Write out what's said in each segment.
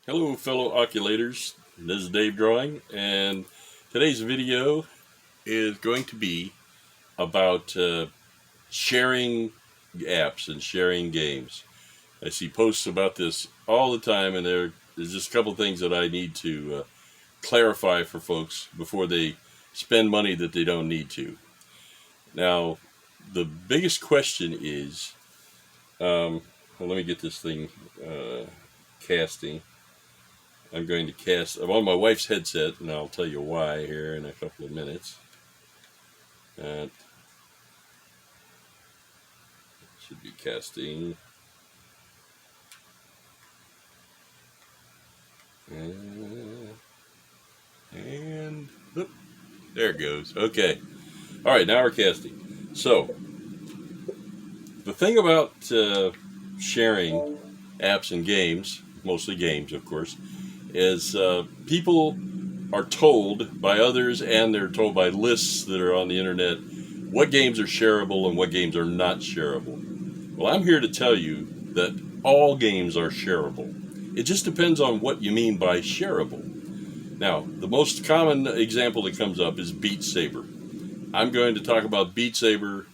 Hello fellow oculators, this is Dave Drawing, and today's video is going to be about sharing apps and sharing games. I see posts about this all the time, and there's just a couple things that I need to clarify for folks before they spend money that they don't need to. Now, the biggest question is, well, let me get this thing casting. I'm going to cast. I'm on my wife's headset, and I'll tell you why here in a couple of minutes. Should be casting. And whoop, there it goes. Okay. All right, now we're casting. So, the thing about sharing apps and games, mostly games, of course, is people are told by others, and they're told by lists that are on the internet, what games are shareable and what games are not shareable. Well, I'm here to tell you that all games are shareable. It just depends on what you mean by shareable. Now, the most common example that comes up is Beat Saber. I'm going to talk about Beat Saber,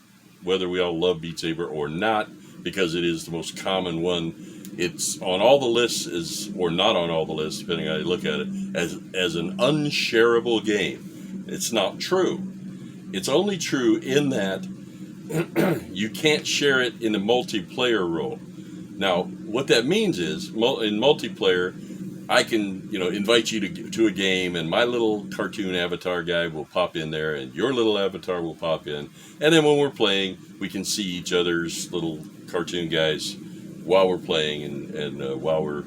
whether we all love Beat Saber or not, because it is the most common one. It's on all the lists, or not on all the lists, depending on how you look at it, as an unshareable game. It's not true. It's only true in that you can't share it in a multiplayer role. Now, what that means is, in multiplayer, I can, invite you to a game, and my little cartoon avatar guy will pop in there, and your little avatar will pop in, and then when we're playing, we can see each other's little cartoon guys while we're playing, and while we're,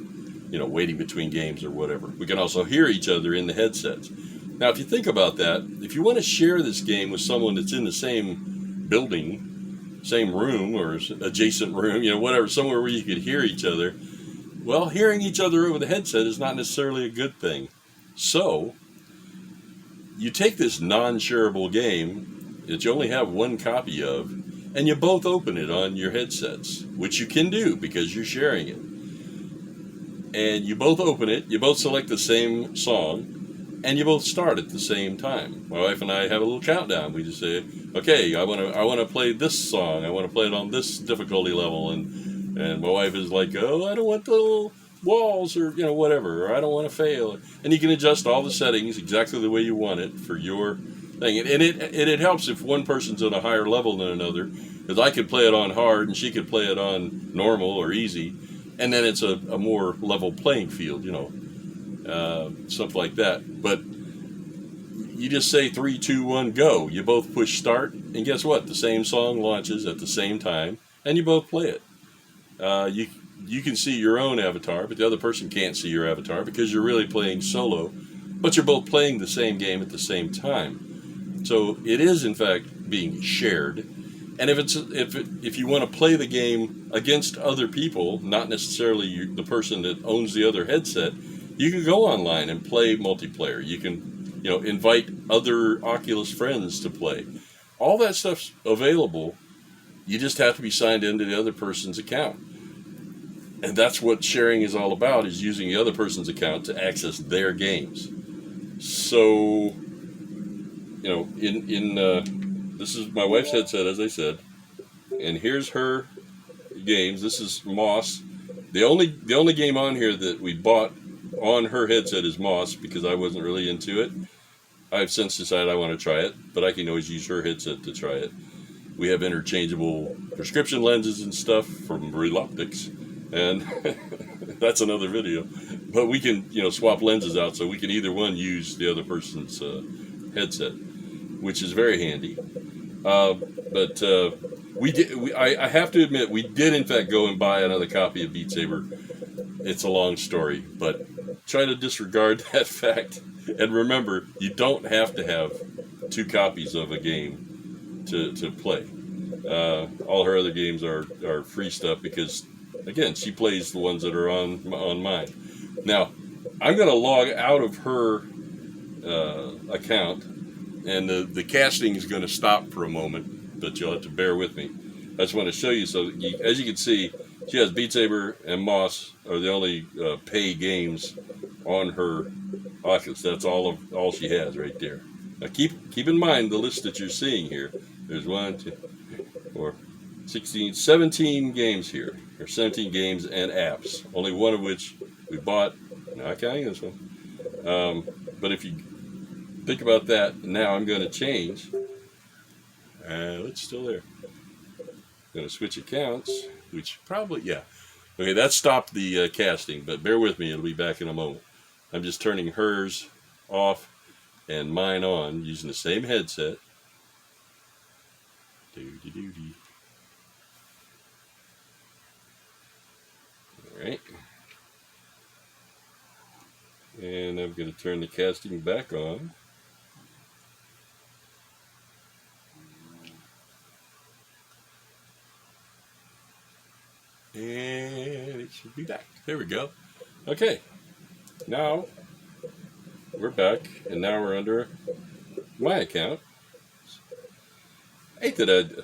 waiting between games or whatever. We can also hear each other in the headsets. Now, if you think about that, if you want to share this game with someone that's in the same building, same room, or adjacent room, whatever, somewhere where you could hear each other, well, hearing each other over the headset is not necessarily a good thing. So, you take this non-shareable game that you only have one copy of, and you both open it on your headsets, which you can do because you're sharing it. And you both open it, you both select the same song, and you both start at the same time. My wife and I have a little countdown. We just say, okay, I want to play this song. I want to play it on this difficulty level, and my wife is like, oh, I don't want the little walls, or whatever, or I don't want to fail. And you can adjust all the settings exactly the way you want it for your thing. And it helps if one person's on a higher level than another, because I could play it on hard and she could play it on normal or easy, and then it's a more level playing field, stuff like that. But you just say 3, 2, 1, go. You both push start, and guess what? The same song launches at the same time, and you both play it. You can see your own avatar, but the other person can't see your avatar because you're really playing solo, but you're both playing the same game at the same time. So it is, in fact, being shared. And if you want to play the game against other people, not necessarily the person that owns the other headset, you can go online and play multiplayer. You can, invite other Oculus friends to play. All that stuff's available. You just have to be signed into the other person's account. And that's what sharing is all about, is using the other person's account to access their games. So, this is my wife's headset, as I said, and here's her games. This is Moss. The only game on here that we bought on her headset is Moss, because I wasn't really into it. I've since decided I want to try it, but I can always use her headset to try it. We have interchangeable prescription lenses and stuff from Reloptics, and that's another video. But we can, swap lenses out, so we can either one use the other person's headset, which is very handy. But I have to admit, we did in fact go and buy another copy of Beat Saber. It's a long story, but try to disregard that fact, and remember, you don't have to have 2 copies of a game to play. All her other games are free stuff, because again, she plays the ones that are on mine. Now, I'm going to log out of her account, and the casting is going to stop for a moment, but you'll have to bear with me. I just want to show you, so as you can see, She has Beat Saber and Moss are the only pay games on her Oculus. That's all she has right there. Now keep in mind the list that you're seeing here. There's 1, 2, 4, 16, 17 games here. There's 17 games and apps. Only one of which we bought. Not counting this one. But if you think about that, now I'm going to change. It's still there. I'm going to switch accounts, which probably, yeah. Okay, that stopped the casting, but bear with me. It'll be back in a moment. I'm just turning hers off and mine on using the same headset. Doo-dee-doo-dee. All right. And I'm going to turn the casting back on. And it should be back. There we go. Okay. Now we're back, and now we're under my account. I hate that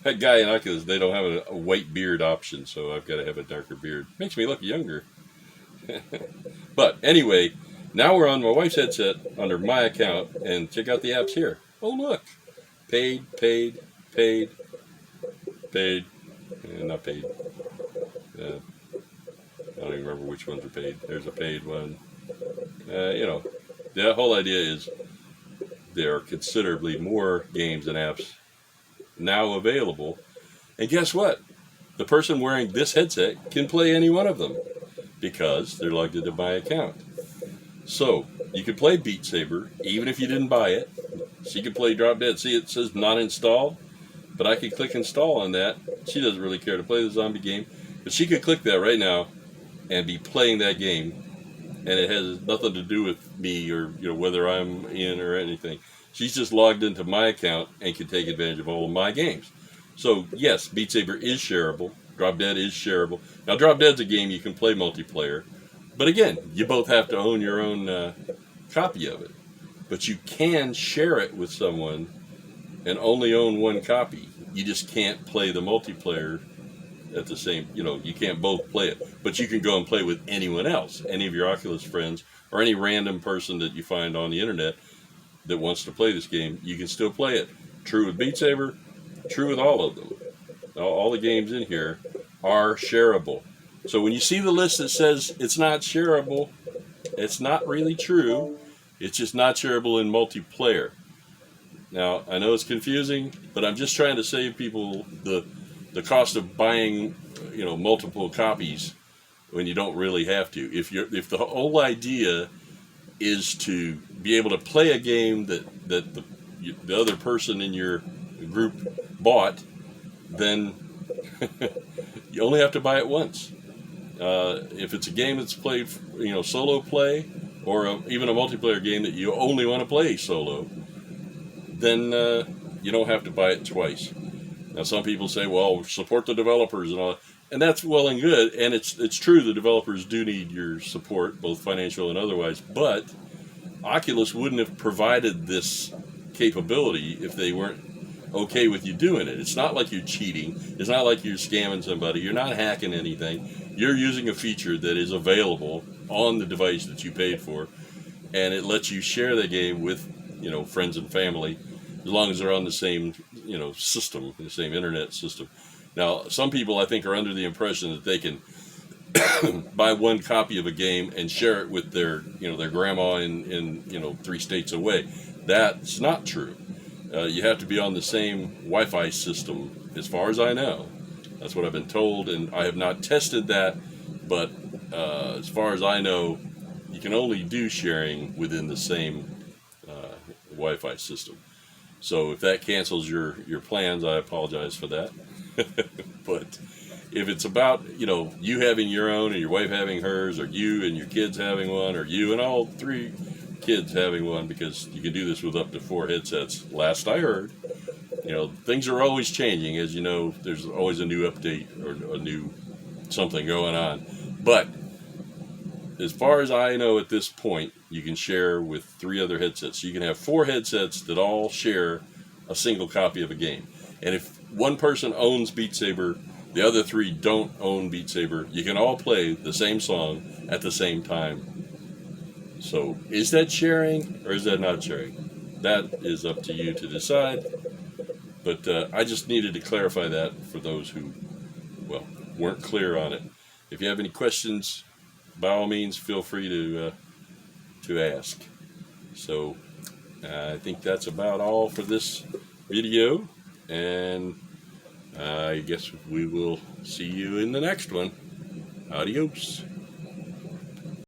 that guy in Oculus, they don't have a white beard option, so I've got to have a darker beard. Makes me look younger. But anyway, now we're on my wife's headset under my account, and check out the apps here. Oh, look. Paid, paid, paid, paid, not paid. I don't even remember which ones are paid. There's a paid one. The whole idea is there are considerably more games and apps now available. And guess what? The person wearing this headset can play any one of them because they're logged into my account. So you can play Beat Saber even if you didn't buy it. She can play Drop Dead. See, it says not installed, but I can click install on that. She doesn't really care to play the zombie game, but she could click that right now and be playing that game, and it has nothing to do with me or whether I'm in or anything. She's just logged into my account and can take advantage of all of my games. So yes, Beat Saber is shareable. Drop Dead is shareable. Now Drop Dead's a game you can play multiplayer, but again, you both have to own your own copy of it. But you can share it with someone and only own one copy. You just can't play the multiplayer at the same, you can't both play it. But you can go and play with anyone else, any of your Oculus friends, or any random person that you find on the internet that wants to play this game. You can still play it. True with Beat Saber, true with all of them. All the games in here are shareable. So when you see the list that says it's not shareable, it's not really true. It's just not shareable in multiplayer. Now, I know it's confusing, but I'm just trying to save people the cost of buying, multiple copies when you don't really have to. If the whole idea is to be able to play a game that the other person in your group bought, then you only have to buy it once. If it's a game that's played, solo play, or even a multiplayer game that you only want to play solo, then you don't have to buy it twice. Now, some people say, well, support the developers and all that. And that's well and good, and it's true, the developers do need your support, both financial and otherwise, but Oculus wouldn't have provided this capability if they weren't okay with you doing it. It's not like you're cheating. It's not like you're scamming somebody. You're not hacking anything. You're using a feature that is available on the device that you paid for, and it lets you share the game with, friends and family, as long as they're on the same, system, the same internet system. Now, some people, I think, are under the impression that they can buy one copy of a game and share it with their grandma in 3 states away. That's not true. You have to be on the same Wi-Fi system, as far as I know. That's what I've been told, and I have not tested that, but as far as I know, you can only do sharing within the same Wi-Fi system. So if that cancels your plans, I apologize for that. But if it's about, you having your own and your wife having hers, or you and your kids having one, or you and all 3 kids having one, because you can do this with up to 4 headsets, last I heard. Things are always changing. As you know, there's always a new update or a new something going on. But as far as I know at this point, you can share with 3 other headsets. So you can have 4 headsets that all share a single copy of a game. And if one person owns Beat Saber, The other 3 don't own Beat Saber. You can all play the same song at the same time. So, is that sharing or is that not sharing? That is up to you to decide. But I just needed to clarify that for those who, well, weren't clear on it. If you have any questions, by all means, feel free to ask. So, I think that's about all for this video, and I guess we will see you in the next one. Adios.